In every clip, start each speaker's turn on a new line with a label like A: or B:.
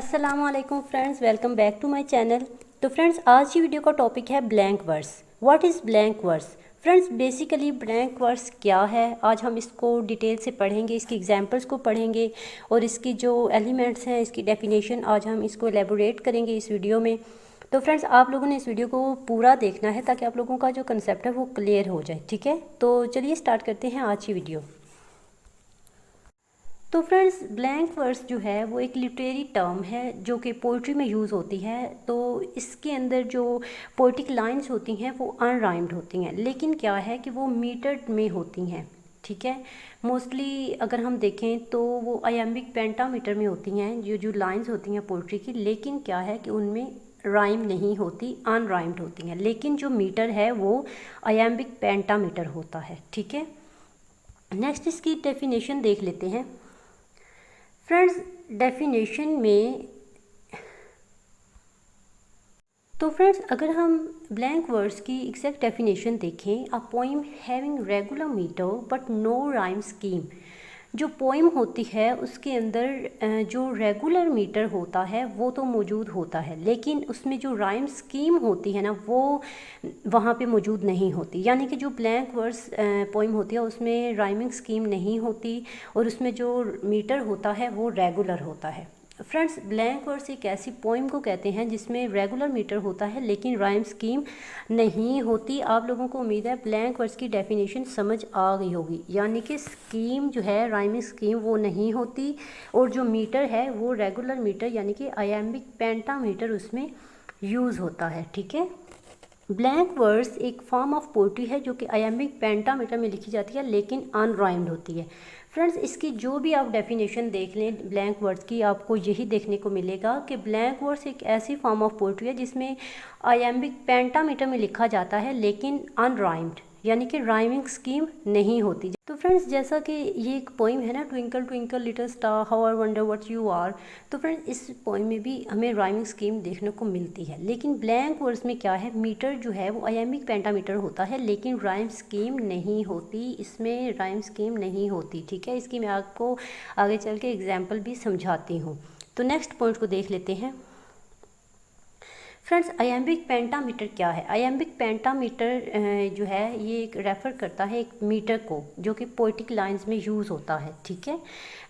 A: अस्सलामुअलैकुम friends, welcome back to my channel. तो friends, आज की वीडियो का टॉपिक है blank verse. What is blank verse? Friends, basically blank verse क्या है, आज हम इसको डिटेल से पढ़ेंगे, इसकी एग्जांपल्स को पढ़ेंगे और इसकी जो एलिमेंट्स हैं, इसकी डेफिनेशन आज हम इसको एलेबोरेट करेंगे इस वीडियो में। तो फ्रेंड्स, आप लोगों ने इस वीडियो को पूरा देखना है ताकि आप लोगों का जो कंसेप्ट है वो क्लियर हो जाए। ठीक है, तो चलिए स्टार्ट करते हैं आज की वीडियो। तो फ्रेंड्स, ब्लैंक वर्स जो है वो एक लिटरेरी टर्म है जो कि पोइट्री में यूज़ होती है। तो इसके अंदर जो पोइटिक लाइंस होती हैं वो अनराइम्ड होती हैं, लेकिन क्या है कि वो मीटर में होती हैं। ठीक है, मोस्टली अगर हम देखें तो वो आयम्बिक पेंटामीटर में होती हैं जो लाइंस होती हैं पोइट्री की, लेकिन क्या है कि उनमें राइम नहीं होती, अनराइम्ड होती हैं। लेकिन जो मीटर है वो आयम्बिक पेंटामीटर होता है। ठीक है, नेक्स्ट इसकी डेफिनेशन देख लेते हैं। फ्रेंड्स, डेफिनेशन में तो फ्रेंड्स, अगर हम ब्लैंक वर्ड्स की एग्जैक्ट डेफिनेशन देखें, a poem having regular metre but no rhyme scheme. जो पोइम होती है उसके अंदर जो रेगुलर मीटर होता है वो तो मौजूद होता है, लेकिन उसमें जो राइम स्कीम होती है ना वो वहाँ पे मौजूद नहीं होती। यानी कि जो ब्लैंक वर्स पोइम होती है उसमें राइमिंग स्कीम नहीं होती और उसमें जो मीटर होता है वो रेगुलर होता है। फ्रेंड्स, ब्लैंक वर्स एक ऐसी पोइम को कहते हैं जिसमें रेगुलर मीटर होता है लेकिन राइम स्कीम नहीं होती। आप लोगों को उम्मीद है ब्लैंक वर्स की डेफिनेशन समझ आ गई होगी। यानी कि स्कीम जो है, राइमिंग स्कीम, वो नहीं होती और जो मीटर है वो रेगुलर मीटर यानी कि आयम्बिक पेंटामीटर उसमें यूज़ होता है। ठीक है, ब्लैंक वर्स एक फॉर्म ऑफ पोइट्री है जो कि आयम्बिक पेंटामीटर में लिखी जाती है लेकिन अनराइम्ड होती है। फ्रेंड्स, इसकी जो भी आप डेफिनेशन देख लें ब्लैंक वर्ड्स की, आपको यही देखने को मिलेगा कि ब्लैंक वर्ड्स एक ऐसी फॉर्म ऑफ पोइट्री है जिसमें आयम्बिक पेंटामीटर में लिखा जाता है लेकिन अनराइम्ड यानी कि राइमिंग स्कीम नहीं होती। तो फ्रेंड्स, जैसा कि ये एक पोइम है ना, twinkle twinkle little star how I wonder what you are. तो फ्रेंड्स, इस पोइम में भी हमें राइमिंग स्कीम देखने को मिलती है, लेकिन ब्लैंक वर्ड्स में क्या है, मीटर जो है वो आयम्बिक पेंटामीटर होता है लेकिन राइम स्कीम नहीं होती, इसमें राइम स्कीम नहीं होती। ठीक है, इसकी मैं आपको आगे चल के एग्जाम्पल भी समझाती हूँ। तो नेक्स्ट पॉइंट को देख लेते हैं। फ्रेंड्स, आयम्बिक पेंटामीटर क्या है? आयम्बिक पेंटामीटर जो है ये एक रेफ़र करता है एक मीटर को जो कि पोइटिक लाइंस में यूज़ होता है। ठीक है,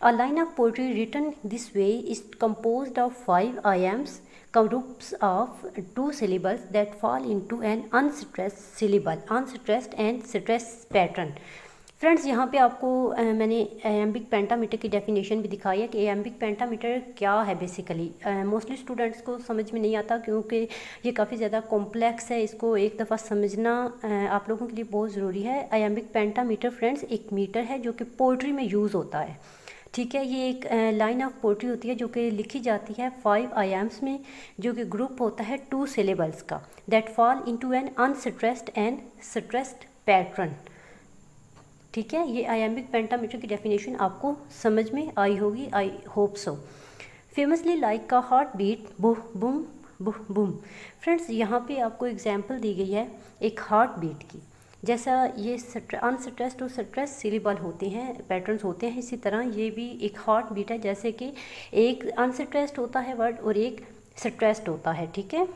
A: a line of poetry written this way is composed of 5 iambs groups of 2 syllables that fall into an unstressed and stressed pattern। Friends, यहाँ पे आपको मैंने एम्बिक पेंटामीटर की डेफिनेशन भी दिखाई है कि एम्बिक पेंटामीटर क्या है। बेसिकली मोस्टली स्टूडेंट्स को समझ में नहीं आता क्योंकि ये काफ़ी ज़्यादा कॉम्प्लेक्स है, इसको एक दफ़ा समझना आप लोगों के लिए बहुत ज़रूरी है। एम्बिक पेंटामीटर फ्रेंड्स एक मीटर है जो कि पोइट्री में यूज़ होता है। ठीक है, ये एक लाइन ऑफ पोइट्री होती है जो कि लिखी जाती है 5 आयाम्स में, जो कि ग्रुप होता है 2 syllables का, that fall into an unstressed and stressed pattern. ठीक है, ये आयम्बिक पेंटामीटर की डेफिनेशन आपको समझ में आई होगी, I hope so. Famously like का heart beat बुह Bum बुह Bum. Friends, यहाँ पे आपको एग्जांपल दी गई है एक हार्ट बीट की। जैसा ये अनस्ट्रेस्ड और स्ट्रेस सिलेबल होते हैं, पैटर्न्स होते हैं, इसी तरह ये भी एक हार्ट बीट है। जैसे कि एक अनस्ट्रेस्ड होता है वर्ड और एक स्ट्रेस्ड होता है। ठीक है,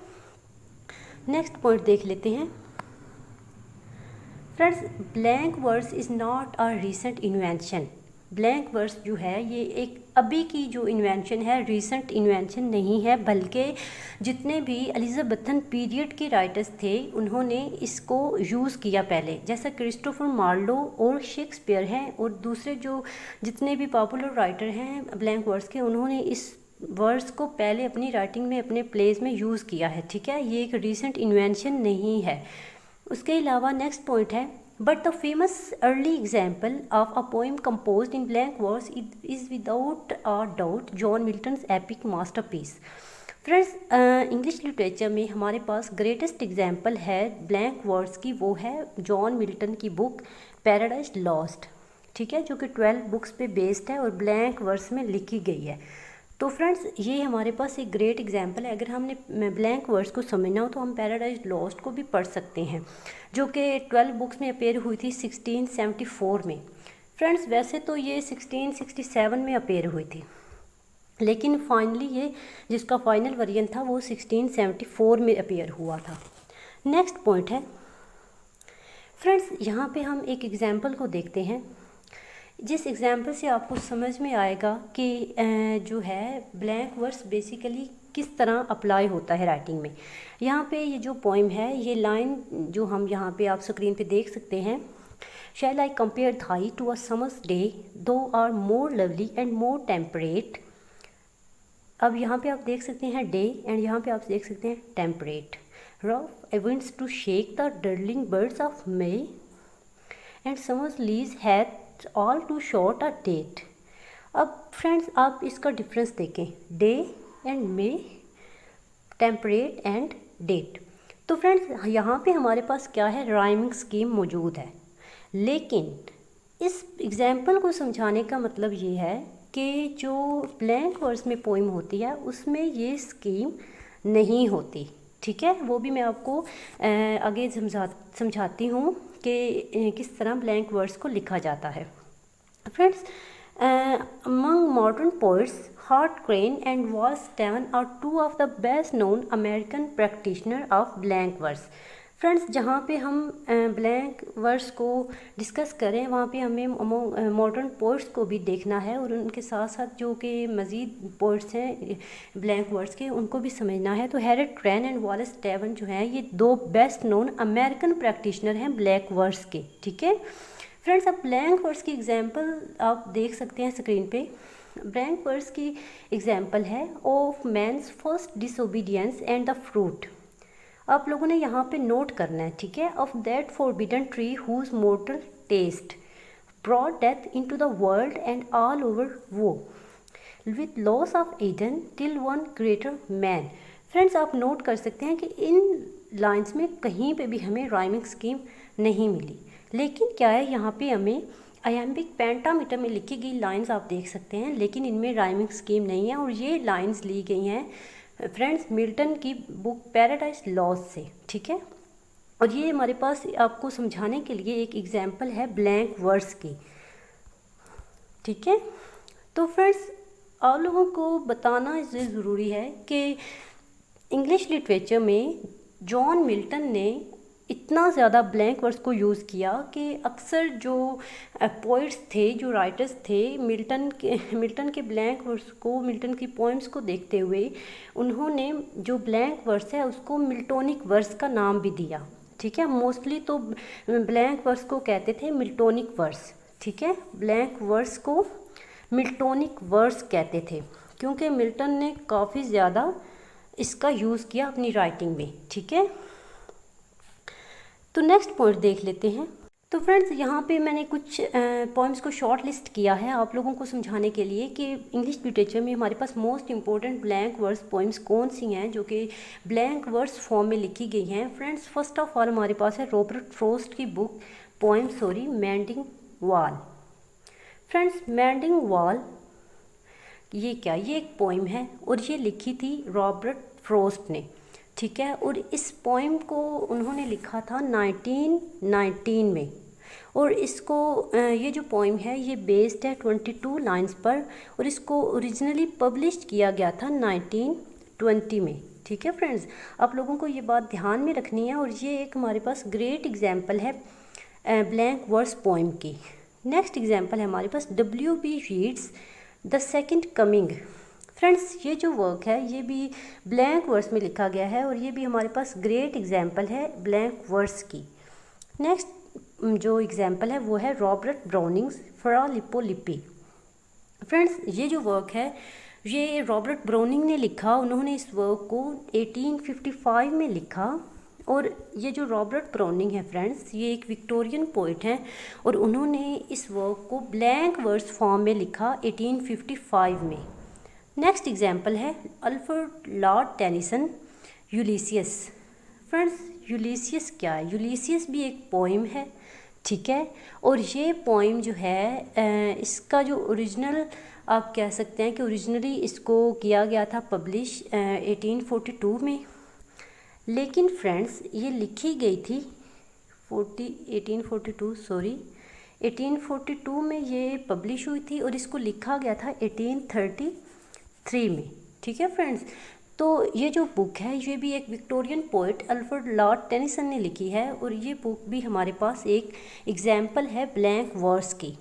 A: नेक्स्ट पॉइंट देख लेते हैं। Friends, blank verse is not a recent invention. Blank verse जो है ये एक अभी की जो इन्वेंशन है, रीसेंट इन्वेंशन नहीं है, बल्कि जितने भी एलिजाबेथन पीरियड के राइटर्स थे उन्होंने इसको यूज़ किया पहले, जैसा क्रिस्टोफर मार्लो और शेक्सपियर हैं और दूसरे जो जितने भी पॉपुलर राइटर हैं ब्लैंक वर्स के, उन्होंने इस वर्ड्स को पहले अपनी राइटिंग में, अपने प्लेज में यूज़ किया है। ठीक है, ये एक रीसेंट इन्वेंशन नहीं है। उसके अलावा नेक्स्ट पॉइंट है, but the famous early example of a poem composed in blank verse is without a doubt John Milton's epic masterpiece. Friends, English literature में हमारे पास ग्रेटेस्ट एग्जाम्पल है ब्लैंक वर्स की, वो है जॉन मिल्टन की book Paradise Lost. ठीक है, जो कि 12 बुक्स पे बेस्ड है और ब्लैंक वर्स में लिखी गई है। तो फ्रेंड्स, ये हमारे पास एक ग्रेट एग्जांपल है। अगर हमने ब्लैंक वर्ड्स को समझना हो तो हम पैराडाइज लॉस्ट को भी पढ़ सकते हैं, जो कि 12 बुक्स में अपेयर हुई थी 1674 में। फ्रेंड्स, वैसे तो ये 1667 में अपेयर हुई थी, लेकिन फाइनली ये जिसका फाइनल वर्जन था वो 1674 में अपीयर हुआ था। नेक्स्ट पॉइंट है फ्रेंड्स, यहाँ पे हम एक एग्जाम्पल को देखते हैं, जिस एग्जाम्पल से आपको समझ में आएगा कि जो है ब्लैंक वर्स बेसिकली किस तरह अप्लाई होता है राइटिंग में। यहाँ पे ये जो पोइम है, ये लाइन जो हम यहाँ पे आप स्क्रीन पे देख सकते हैं, shall I compare thee to a summer's day thou art more lovely and more temperate. अब यहाँ पे आप देख सकते हैं डे एंड यहाँ पे आप देख सकते हैं temperate. Rough winds to shake the darling birds of May and summer's leaves had all too short a date। अब फ्रेंड्स आप इसका डिफरेंस देखें, day and May, temperate and date. तो फ्रेंड्स यहाँ पे हमारे पास क्या है, राइमिंग स्कीम मौजूद है, लेकिन इस एग्जाम्पल को समझाने का मतलब ये है कि जो ब्लैंक वर्स में पोइम होती है उसमें ये स्कीम नहीं होती। ठीक है, वो भी मैं आपको आगे समझाती हूँ कि किस तरह ब्लैंक वर्स को लिखा जाता है। Friends, among modern poets Hart Crane and Wallace Stevens are two of the best known American practitioner of blank verse. Friends, जहाँ पे हम ब्लैंक वर्स को डिस्कस करें वहाँ पे हमें मॉडर्न पोइट्स को भी देखना है और उनके साथ साथ जो कि मज़ीद पोइट्स हैं ब्लैंक वर्स के उनको भी समझना है। तो Harrett crane and wireless Stephen जो हैं ये दो बेस्ट नोन अमेरिकन प्रैक्टिशनर हैं ब्लैंक वर्स के। ठीक है फ्रेंड्स, अब ब्लैंक वर्स की एग्जांपल आप देख सकते हैं स्क्रीन पे। ब्लैंक वर्स की एग्जांपल है of man's first disobedience and the fruit. आप लोगों ने यहाँ पे नोट करना है, ठीक है, of that forbidden tree whose mortal taste brought death into the world and all our woe with loss of Eden till one greater man. Friends, आप नोट कर सकते हैं कि इन लाइंस में कहीं पे भी हमें राइमिंग स्कीम नहीं मिली, लेकिन क्या है यहाँ पे हमें आयम्बिक पेंटामीटर में लिखी गई लाइंस आप देख सकते हैं, लेकिन इनमें राइमिंग स्कीम नहीं है। और ये लाइंस ली गई हैं फ्रेंड्स मिल्टन की बुक पैराडाइज लॉस्ट से। ठीक है, और ये हमारे पास आपको समझाने के लिए एक एग्जांपल है ब्लैंक वर्स की। ठीक है, तो फ्रेंड्स आप लोगों को बताना इसलिए ज़रूरी है कि इंग्लिश लिटरेचर में जॉन मिल्टन ने इतना ज़्यादा ब्लैंक वर्स को यूज़ किया कि अक्सर जो पोइट्स थे, जो राइटर्स थे, मिल्टन के ब्लैंक वर्स को, मिल्टन की पोइम्स को देखते हुए उन्होंने जो ब्लैंक वर्स है उसको मिल्टोनिक वर्स का नाम भी दिया। ठीक है, मोस्टली तो ब्लैंक वर्स को कहते थे मिल्टोनिक वर्स। ठीक है, ब्लैंक वर्स को मिल्टोनिक वर्स कहते थे क्योंकि मिल्टन ने काफ़ी ज़्यादा इसका यूज़ किया अपनी राइटिंग में। ठीक है, तो नेक्स्ट पॉइंट देख लेते हैं। तो फ्रेंड्स यहाँ पे मैंने कुछ पॉइंट्स को शॉर्ट लिस्ट किया है आप लोगों को समझाने के लिए कि इंग्लिश लिटरेचर में हमारे पास most important blank verse poems कौन सी हैं जो कि ब्लैंक वर्स फॉर्म में लिखी गई हैं। फ्रेंड्स, फर्स्ट ऑफ ऑल हमारे पास है रॉबर्ट फ्रॉस्ट की book mending wall. Friends, mending wall ये क्या, ये एक पोइम है और ये लिखी थी रॉबर्ट फ्रॉस्ट ने। ठीक है, और इस पोइम को उन्होंने लिखा था 1919 में और इसको ये जो पोइम है ये बेस्ड है 22 लाइंस पर और इसको ओरिजिनली पब्लिश किया गया था 1920 में। ठीक है फ्रेंड्स, आप लोगों को ये बात ध्यान में रखनी है और ये एक हमारे पास ग्रेट एग्जाम्पल है ब्लैंक वर्स पोइम की। नेक्स्ट एग्जाम्पल है हमारे पास W.B. Reads the second coming. Friends, ये जो वर्क है ये भी ब्लैंक वर्स में लिखा गया है और ये भी हमारे पास ग्रेट एग्जाम्पल है ब्लैंक वर्स की। नेक्स्ट जो एग्जाम्पल है वो है रॉबर्ट ब्राउनिंग्स फ्रा लिप्पो लिपि। फ्रेंड्स, ये जो वर्क है ये रॉबर्ट ब्राउनिंग ने लिखा। उन्होंने इस वर्क को 1855 में लिखा और ये जो रॉबर्ट ब्राउनिंग है फ्रेंड्स ये एक विक्टोरियन पोइट हैं और उन्होंने इस वर्क को ब्लैंक वर्स फॉर्म में लिखा 1855 में। नेक्स्ट एग्जाम्पल है अल्फ्रेड लॉर्ड टेनिसन यूलिसियस। फ्रेंड्स, यूलिसियस क्या है, यूलिसियस भी एक पोइम है। ठीक है, और ये पोइम जो है इसका जो ओरिजिनल आप कह सकते हैं कि ओरिजिनली इसको किया गया था पब्लिश 1842 में, लेकिन फ्रेंड्स ये लिखी गई थी 1842 में ये पब्लिश हुई थी और इसको लिखा गया था 1834 1903 में। ठीक है फ्रेंड्स, तो ये जो बुक है ये भी एक Victorian poet Alfred Lord Tennyson ने लिखी है और ये बुक भी हमारे पास एक एग्जाम्पल है ब्लैंक वर्स की।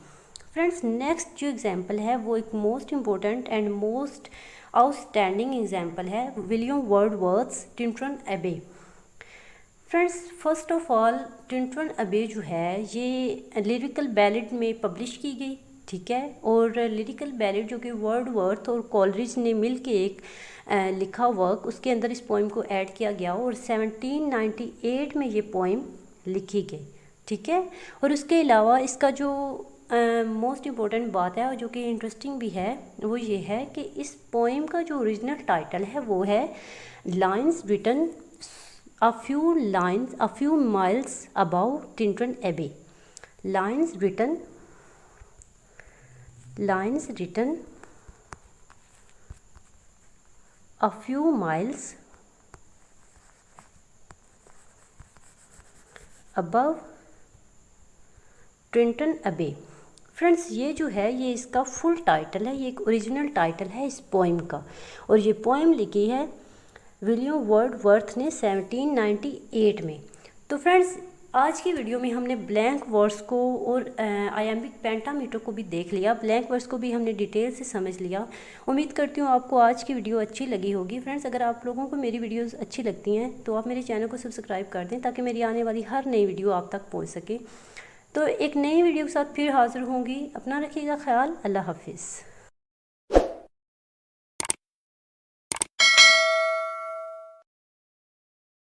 A: फ्रेंड्स, नेक्स्ट जो एग्जाम्पल है वो एक most important and most outstanding example है विलियम वर्ड्सवर्थ टिंटन एबे। Friends, first of all Tintern एबे जो है ये लिरिकल बैलेड में पब्लिश की गई। ठीक है, और लिरिकल बैलेड जो कि वर्ड्सवर्थ और कोलरिज ने मिल के एक लिखा वर्क, उसके अंदर इस पोइम को ऐड किया गया और 1798 में ये पोइम लिखी गई। ठीक है, और उसके अलावा इसका जो मोस्ट इम्पोर्टेंट बात है और जो कि इंटरेस्टिंग भी है वो ये है कि इस पोइम का जो ओरिजिनल टाइटल है वो है lines written a few miles above Tintern Abbey. Lines written a few miles above Tintern Abbey. Friends, ये जो है ये इसका फुल टाइटल है, ये एक ओरिजिनल टाइटल है इस पोइम का, और ये पोइम लिखी है विलियम वर्ड्सवर्थ ने 1798 में। तो फ्रेंड्स, आज की वीडियो में हमने ब्लैंक वर्स को और आयम्बिक पेंटामीटर को भी देख लिया, ब्लैंक वर्स को भी हमने डिटेल से समझ लिया। उम्मीद करती हूँ आपको आज की वीडियो अच्छी लगी होगी। फ्रेंड्स, अगर आप लोगों को मेरी वीडियोस अच्छी लगती हैं तो आप मेरे चैनल को सब्सक्राइब कर दें ताकि मेरी आने वाली हर नई वीडियो आप तक पहुँच सके। तो एक नई वीडियो के साथ फिर हाज़िर होंगी। अपना रखिएगा ख्याल। अल्लाह हाफिज़।